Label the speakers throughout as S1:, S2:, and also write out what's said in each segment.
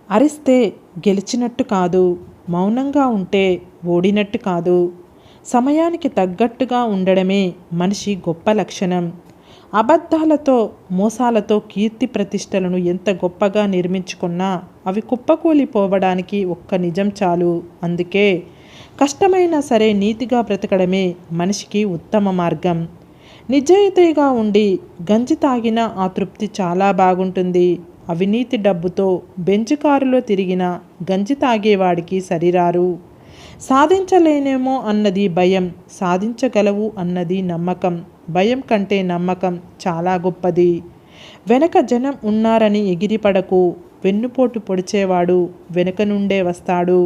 S1: అరిస్తే గెలిచినట్టు కాదు, మౌనంగా ఉంటే ఓడినట్టు కాదు. సమయానికి తగ్గట్టుగా ఉండడమే మనిషి గొప్ప లక్షణం. అబద్ధాలతో, మోసాలతో కీర్తి ప్రతిష్టలను ఎంత గొప్పగా నిర్మించుకున్నా అవి కుప్పకూలిపోవడానికి ఒక్క నిజం చాలు. అందుకే కష్టమైనా సరే నీతిగా బ్రతకడమే మనిషికి ఉత్తమ మార్గం. నిజాయితీగా ఉండి గంజి తాగిన ఆ తృప్తి చాలా బాగుంటుంది. అవినీతి డబ్బుతో బెంచ్ కారులో తిరిగిన గంజి తాగేవాడికి సరిరారు. సాధించలేనేమో అన్నది భయం, సాధించగలవు అన్నది నమ్మకం. భయం కంటే నమ్మకం చాలా గొప్పది. వెనక జనం ఉన్నారని ఎగిరిపడకు. వెన్నుపోటు పొడిచేవాడు వెనుక నుండే వస్తాడు.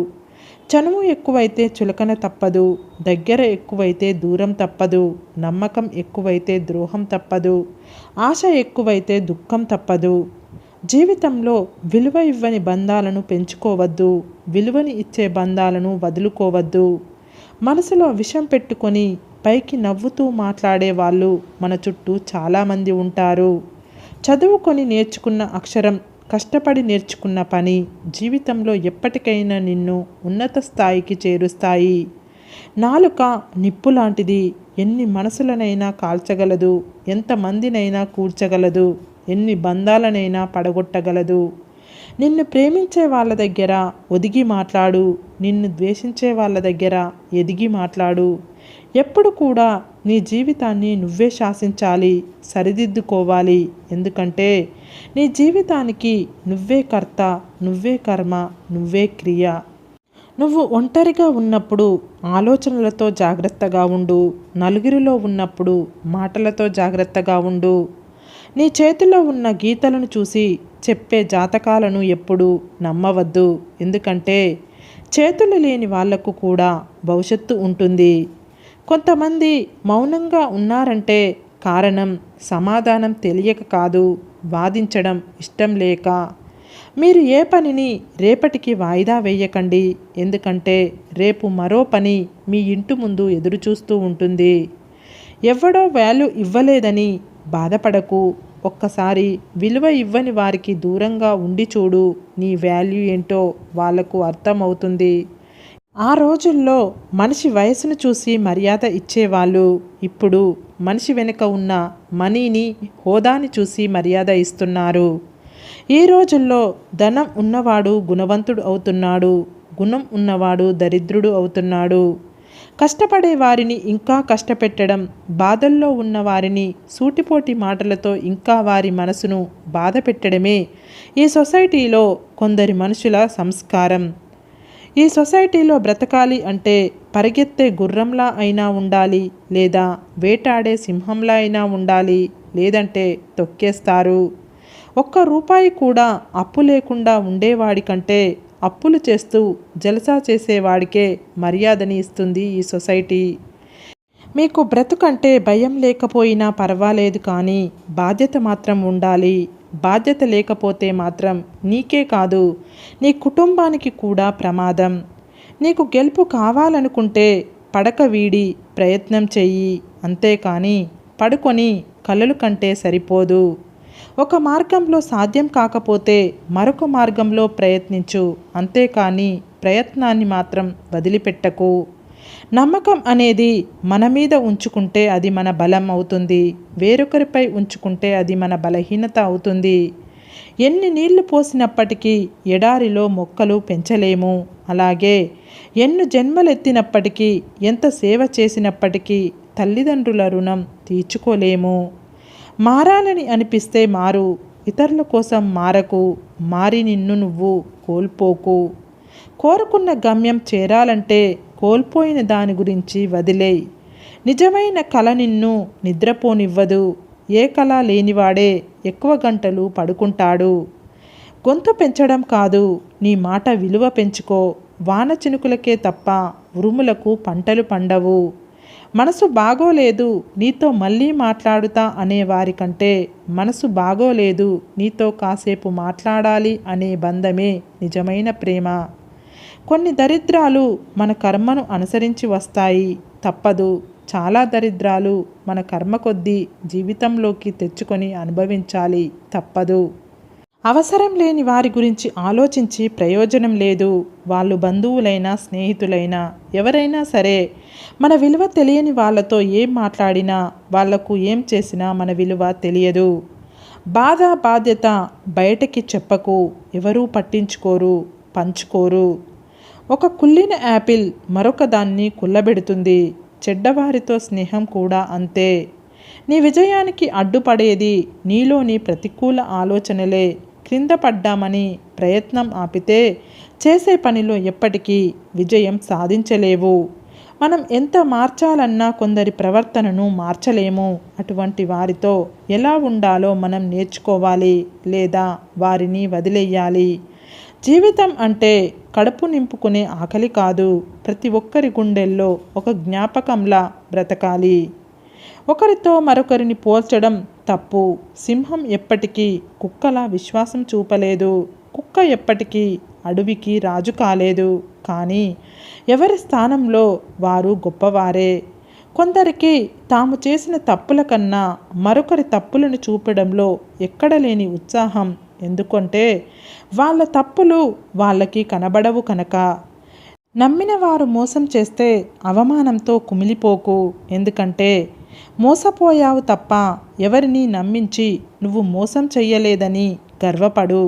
S1: చనువు ఎక్కువైతే చులకన తప్పదు. దగ్గర ఎక్కువైతే దూరం తప్పదు. నమ్మకం ఎక్కువైతే ద్రోహం తప్పదు. ఆశ ఎక్కువైతే దుఃఖం తప్పదు. జీవితంలో విలువ ఇవ్వని బంధాలను పెంచుకోవద్దు. విలువని ఇచ్చే బంధాలను వదులుకోవద్దు. మనసులో విషం పెట్టుకొని పైకి నవ్వుతూ మాట్లాడే వాళ్ళు మన చుట్టూ చాలామంది ఉంటారు. చదువుకొని నేర్చుకున్న అక్షరం, కష్టపడి నేర్చుకున్న పని జీవితంలో ఎప్పటికైనా నిన్ను ఉన్నత స్థాయికి చేరుస్తాయి. నాలుక నిప్పు లాంటిది. ఎన్ని మనసులనైనా కాల్చగలదు. ఎంతమందినైనా కూర్చగలదు. ఎన్ని బంధాలనైనా పడగొట్టగలదు. నిన్ను ప్రేమించే వాళ్ళ దగ్గర ఒదిగి మాట్లాడు. నిన్ను ద్వేషించే వాళ్ళ దగ్గర ఎదిగి మాట్లాడు. ఎప్పుడు కూడా నీ జీవితాన్ని నువ్వే శాసించాలి, సరిదిద్దుకోవాలి. ఎందుకంటే నీ జీవితానికి నువ్వే కర్త, నువ్వే కర్మ, నువ్వే క్రియ. నువ్వు ఒంటరిగా ఉన్నప్పుడు ఆలోచనలతో జాగ్రత్తగా ఉండు. నలుగురిలో ఉన్నప్పుడు మాటలతో జాగ్రత్తగా ఉండు. నీ చేతిలో ఉన్న గీతలను చూసి చెప్పే జాతకాలను ఎప్పుడూ నమ్మవద్దు. ఎందుకంటే చేతులు లేని వాళ్లకు కూడా భవిష్యత్తు ఉంటుంది. కొంతమంది మౌనంగా ఉన్నారంటే కారణం సమాధానం తెలియక కాదు, వాదించడం ఇష్టం లేక. మీరు ఏ పనిని రేపటికి వాయిదా వేయకండి. ఎందుకంటే రేపు మరో పని మీ ఇంటి ముందు ఎదురుచూస్తూ ఉంటుంది. ఎవడో వాల్యూ ఇవ్వలేదని బాధపడకు. ఒక్కసారి విలువ ఇవ్వని వారికి దూరంగా ఉండి చూడు. నీ వాల్యూ ఏంటో వాళ్లకు అర్థమవుతుంది. ఆ రోజుల్లో మనిషి వయసును చూసి మర్యాద ఇచ్చేవాళ్ళు. ఇప్పుడు మనిషి వెనుక ఉన్న మనీని, హోదాని చూసి మర్యాద ఇస్తున్నారు. ఈ రోజుల్లో ధనం ఉన్నవాడు గుణవంతుడు అవుతున్నాడు. గుణం ఉన్నవాడు దరిద్రుడు అవుతున్నాడు. కష్టపడే వారిని ఇంకా కష్టపెట్టడం, బాధల్లో ఉన్న వారిని సూటిపోటి మాటలతో ఇంకా వారి మనసును బాధ పెట్టడమే ఈ సొసైటీలో కొందరి మనుషుల సంస్కారం. ఈ సొసైటీలో బ్రతకాలి అంటే పరిగెత్తే గుర్రంలా అయినా ఉండాలి, లేదా వేటాడే సింహంలా అయినా ఉండాలి. లేదంటే తొక్కేస్తారు. ఒక్క రూపాయి కూడా అప్పు లేకుండా ఉండేవాడి కంటే అప్పులు చేస్తూ జలసా చేసేవాడికే మర్యాదని ఇస్తుంది ఈ సొసైటీ. మీకు బ్రతుకంటే భయం లేకపోయినా పర్వాలేదు, కానీ బాధ్యత మాత్రం ఉండాలి. బాధ్యత లేకపోతే మాత్రం నీకే కాదు, నీ కుటుంబానికి కూడా ప్రమాదం. నీకు గెలుపు కావాలనుకుంటే పడక వీడి ప్రయత్నం చెయ్యి. అంతేకాని పడుకొని కలలు కంటే సరిపోదు. ఒక మార్గంలో సాధ్యం కాకపోతే మరొక మార్గంలో ప్రయత్నించు. అంతేకాని ప్రయత్నాన్ని మాత్రం వదిలిపెట్టకు. నమ్మకం అనేది మన మీద ఉంచుకుంటే అది మన బలం అవుతుంది. వేరొకరిపై ఉంచుకుంటే అది మన బలహీనత అవుతుంది. ఎన్ని నీళ్లు పోసినప్పటికీ ఎడారిలో మొక్కలు పెంచలేము. అలాగే ఎన్ని జన్మలెత్తినప్పటికీ, ఎంత సేవ చేసినప్పటికీ తల్లిదండ్రుల రుణం తీర్చుకోలేము. మారాలని అనిపిస్తే మారు. ఇతరుల కోసం మారకు. మారి నిన్ను నువ్వు కోల్పోకు. కోరుకున్న గమ్యం చేరాలంటే కోల్పోయిన దాని గురించి వదిలేయ్. నిజమైన కల నిన్ను నిద్రపోనివ్వదు. ఏ కళ లేనివాడే ఎక్కువ గంటలు పడుకుంటాడు. గొంతు పెంచడం కాదు, నీ మాట విలువ పెంచుకో. వాన చినుకులకే తప్ప ఉరుములకు పంటలు పండవు. మనసు బాగోలేదు, నీతో మళ్ళీ మాట్లాడుతా అనేవారి కంటే మనసు బాగోలేదు, నీతో కాసేపు మాట్లాడాలి అనే బంధమే నిజమైన ప్రేమ. కొన్ని దరిద్రాలు మన కర్మను అనుసరించి వస్తాయి, తప్పదు. చాలా దరిద్రాలు మన కర్మ కొద్దీ జీవితంలోకి తెచ్చుకొని అనుభవించాలి, తప్పదు. అవసరం లేని వారి గురించి ఆలోచించి ప్రయోజనం లేదు. వాళ్ళు బంధువులైనా స్నేహితులైనా ఎవరైనా సరే మన విలువ తెలియని వాళ్ళతో ఏం మాట్లాడినా వాళ్లకు ఏం చేసినా మన విలువ తెలియదు. బాధ బాధ్యత బయటకి చెప్పకు, ఎవరూ పట్టించుకోరు, పంచుకోరు. ఒక కుళ్ళిన యాపిల్ మరొక దాన్ని కుళ్ళబెడుతుంది. చెడ్డవారితో స్నేహం కూడా అంతే. నీ విజయానికి అడ్డుపడేది నీలోని ప్రతికూల ఆలోచనలే. క్రింద పడ్డామని ప్రయత్నం ఆపితే చేసే పనిలో ఎప్పటికీ విజయం సాధించలేవు. మనం ఎంత మార్చాలన్నా కొందరి ప్రవర్తనను మార్చలేము. అటువంటి వారితో ఎలా ఉండాలో మనం నేర్చుకోవాలి, లేదా వారిని వదిలేయాలి. జీవితం అంటే కడుపు నింపుకునే ఆకలి కాదు. ప్రతి ఒక్కరి గుండెల్లో ఒక జ్ఞాపకంలా బ్రతకాలి. ఒకరితో మరొకరిని పోల్చడం తప్పు. సింహం ఎప్పటికీ కుక్కలా విశ్వాసం చూపలేదు. కుక్క ఎప్పటికీ అడవికి రాజు కాలేదు. కానీ ఎవరి స్థానంలో వారు గొప్పవారే. కొందరికి తాము చేసిన తప్పుల కన్నా మరొకరి తప్పులను చూపడంలో ఎక్కడలేని ఉత్సాహం. ఎందుకంటే వాళ్ళ తప్పులు వాళ్ళకి కనబడవు కనుక. నమ్మిన వారు మోసం చేస్తే అవమానంతో కుమిలిపోకు. ఎందుకంటే మోసపోయావు తప్ప ఎవరిని నమ్మించి నువ్వు మోసం చెయ్యలేదని గర్వపడు.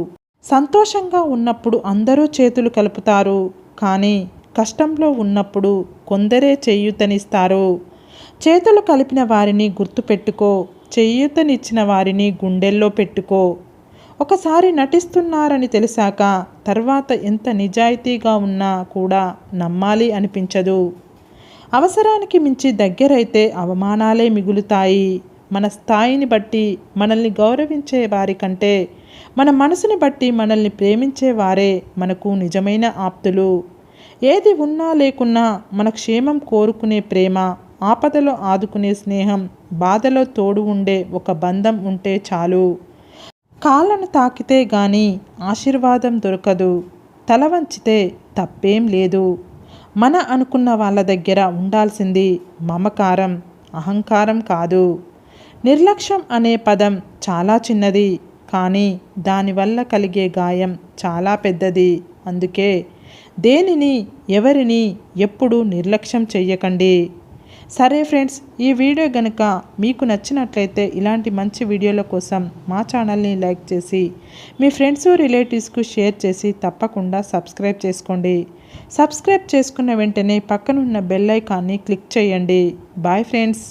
S1: సంతోషంగా ఉన్నప్పుడు అందరూ చేతులు కలుపుతారు. కానీ కష్టంలో ఉన్నప్పుడు కొందరే చేయూతనిస్తారు. చేతులు కలిపిన వారిని గుర్తుపెట్టుకో. చేయూతనిచ్చిన వారిని గుండెల్లో పెట్టుకో. ఒకసారి నటిస్తున్నారని తెలిసాక తర్వాత ఎంత నిజాయితీగా ఉన్నా కూడా నమ్మాలి అనిపించదు. అవసరానికి మించి దగ్గరైతే అవమానాలే మిగులుతాయి. మన స్థాయిని బట్టి మనల్ని గౌరవించే వారి కంటే మన మనసుని బట్టి మనల్ని ప్రేమించేవారే మనకు నిజమైన ఆప్తులు. ఏది ఉన్నా లేకున్నా మన క్షేమం కోరుకునే ప్రేమ, ఆపదలో ఆదుకునే స్నేహం, బాధలో తోడు ఉండే ఒక బంధం ఉంటే చాలు. కాళ్ళను తాకితే గాని ఆశీర్వాదం దొరకదు. తల వంచితే తప్పేం లేదు. మన అనుకున్న వాళ్ళ దగ్గర ఉండాల్సింది మమకారం, అహంకారం కాదు. నిర్లక్ష్యం అనే పదం చాలా చిన్నది, కానీ దానివల్ల కలిగే గాయం చాలా పెద్దది. అందుకే దేనిని ఎవరిని ఎప్పుడూ నిర్లక్ష్యం చెయ్యకండి. సరే ఫ్రెండ్స్, ఈ వీడియో గనుక మీకు నచ్చినట్లయితే ఇలాంటి మంచి వీడియోల కోసం మా ఛానల్ని లైక్ చేసి మీ ఫ్రెండ్స్ రిలేటివ్స్కు షేర్ చేసి తప్పకుండా సబ్స్క్రైబ్ చేసుకోండి. సబ్స్క్రైబ్ చేసుకున్న వెంటనే పక్కనున్న బెల్ ఐకాన్ని క్లిక్ చేయండి. Bye friends.